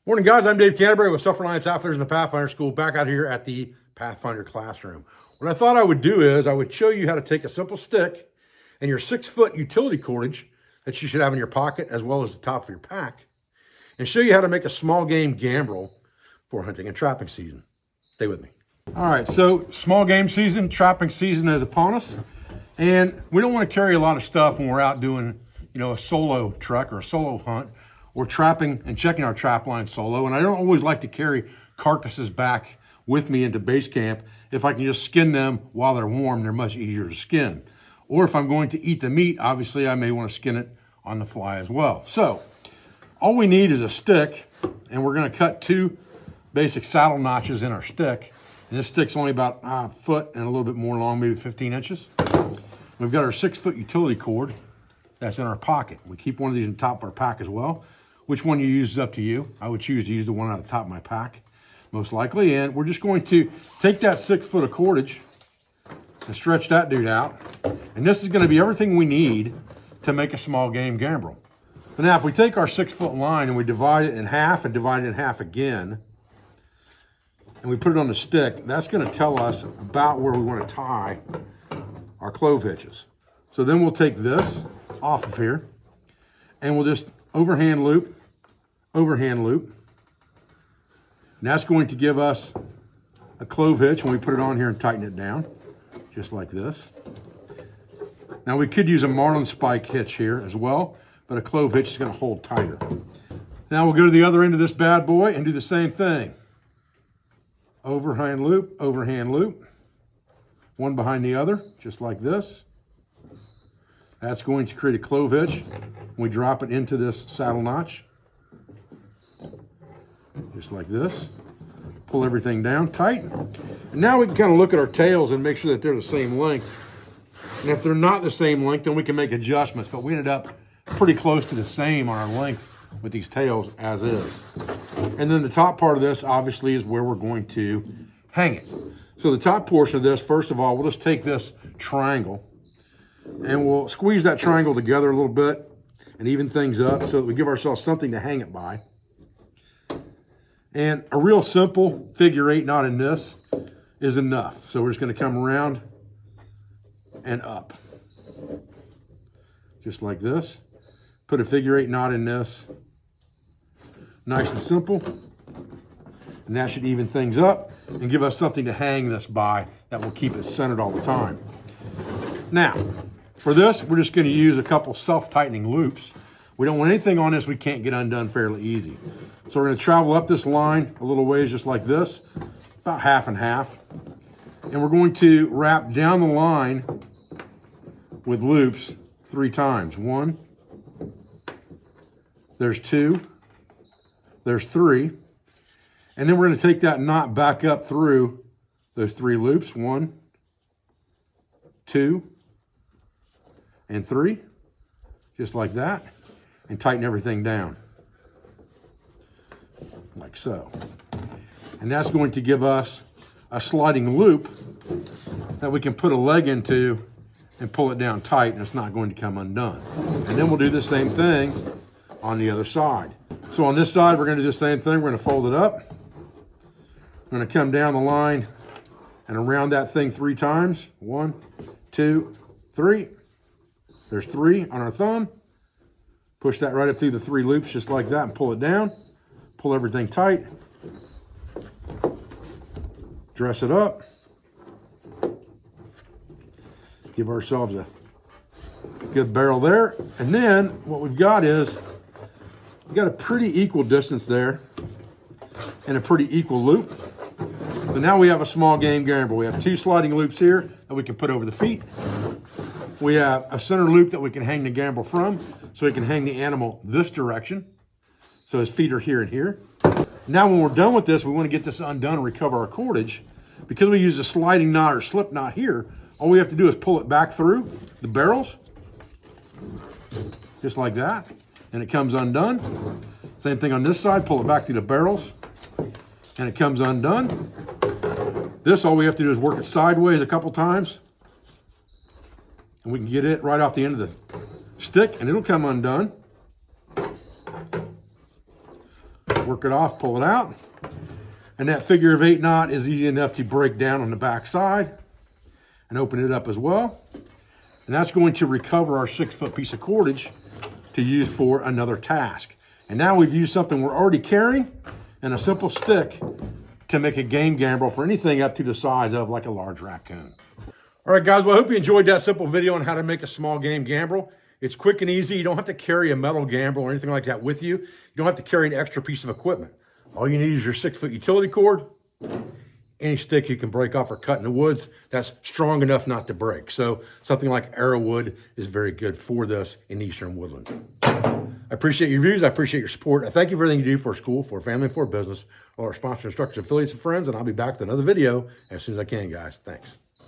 Morning, guys. I'm Dave Canterbury with Self-Reliance Outfitters in the Pathfinder School, back out here at the Pathfinder classroom. What I thought I would do is I would show you how to take a simple stick and your 6-foot utility cordage that you should have in your pocket as well as the top of your pack, and show you how to make a small game gambrel for hunting and trapping season. Stay with me. All right, so small game season, trapping season is upon us, and we don't want to carry a lot of stuff when we're out doing, a solo trek or a solo hunt. We're trapping and checking our trap line solo, and I don't always like to carry carcasses back with me into base camp. If I can just skin them while they're warm, they're much easier to skin. Or if I'm going to eat the meat, obviously I may want to skin it on the fly as well. So all we need is a stick, and we're going to cut 2 basic saddle notches in our stick. And this stick's only about a foot and a little bit more long, maybe 15 inches. We've got our 6-foot utility cord that's in our pocket. We keep one of these in the top of our pack as well. Which one you use is up to you. I would choose to use the one out of the top of my pack, most likely. And we're just going to take that 6-foot of cordage and stretch that dude out. And this is going to be everything we need to make a small game gambrel. So now if we take our 6-foot line and we divide it in half and divide it in half again, and we put it on the stick, that's going to tell us about where we want to tie our clove hitches. So then we'll take this off of here and we'll just overhand loop, and that's going to give us a clove hitch when we put it on here and tighten it down, just like this. Now we could use a marlin spike hitch here as well, but a clove hitch is going to hold tighter. Now we'll go to the other end of this bad boy and do the same thing. Overhand loop, one behind the other, just like this. That's going to create a clove hitch. We drop it into this saddle notch, just like this. Pull everything down tight. And now we can kind of look at our tails and make sure that they're the same length. And if they're not the same length, then we can make adjustments. But we ended up pretty close to the same on our length with these tails as is. And then the top part of this obviously is where we're going to hang it. So the top portion of this, first of all, we'll just take this triangle and we'll squeeze that triangle together a little bit and even things up so that we give ourselves something to hang it by. And a real simple figure 8 knot in this is enough. So we're just going to come around and up, just like this. Put a figure 8 knot in this, nice and simple. And that should even things up and give us something to hang this by that will keep it centered all the time. Now, for this, we're just going to use a couple self-tightening loops. We don't want anything on this we can't get undone fairly easy. So we're going to travel up this line a little ways just like this, about half and half. And we're going to wrap down the line with loops 3 times. 1, there's 2, there's 3. And then we're going to take that knot back up through those 3 loops. 1, 2, and 3, just like that, and tighten everything down, like so. And that's going to give us a sliding loop that we can put a leg into and pull it down tight, and it's not going to come undone. And then we'll do the same thing on the other side. So on this side, we're going to do the same thing. We're going to fold it up. We're going to come down the line and around that thing 3 times. 1, 2, 3. There's 3 on our thumb. Push that right up through the 3 loops just like that and pull it down. Pull everything tight. Dress it up. Give ourselves a good barrel there. And then what we've got is we've got a pretty equal distance there and a pretty equal loop. So now we have a small game gambrel. We have 2 sliding loops here that we can put over the feet. We have a center loop that we can hang the gambrel from, so we can hang the animal this direction. So his feet are here and here. Now when we're done with this, we want to get this undone and recover our cordage. Because we use a sliding knot or slip knot here, all we have to do is pull it back through the barrels, just like that, and it comes undone. Same thing on this side, pull it back through the barrels, and it comes undone. This, all we have to do is work it sideways a couple times, and we can get it right off the end of the stick and it'll come undone. Work it off, pull it out. And that figure of 8 knot is easy enough to break down on the back side and open it up as well. And that's going to recover our 6-foot piece of cordage to use for another task. And now we've used something we're already carrying and a simple stick to make a game gambrel for anything up to the size of like a large raccoon. All right, guys, well, I hope you enjoyed that simple video on how to make a small game gambrel. It's quick and easy. You don't have to carry a metal gambrel or anything like that with you. You don't have to carry an extra piece of equipment. All you need is your 6-foot utility cord, any stick you can break off or cut in the woods that's strong enough not to break. So something like arrow wood is very good for this in eastern woodlands. I appreciate your views. I appreciate your support. I thank you for everything you do for our school, for our family, and for our business, all our sponsors, instructors, affiliates, and friends. And I'll be back with another video as soon as I can, guys. Thanks.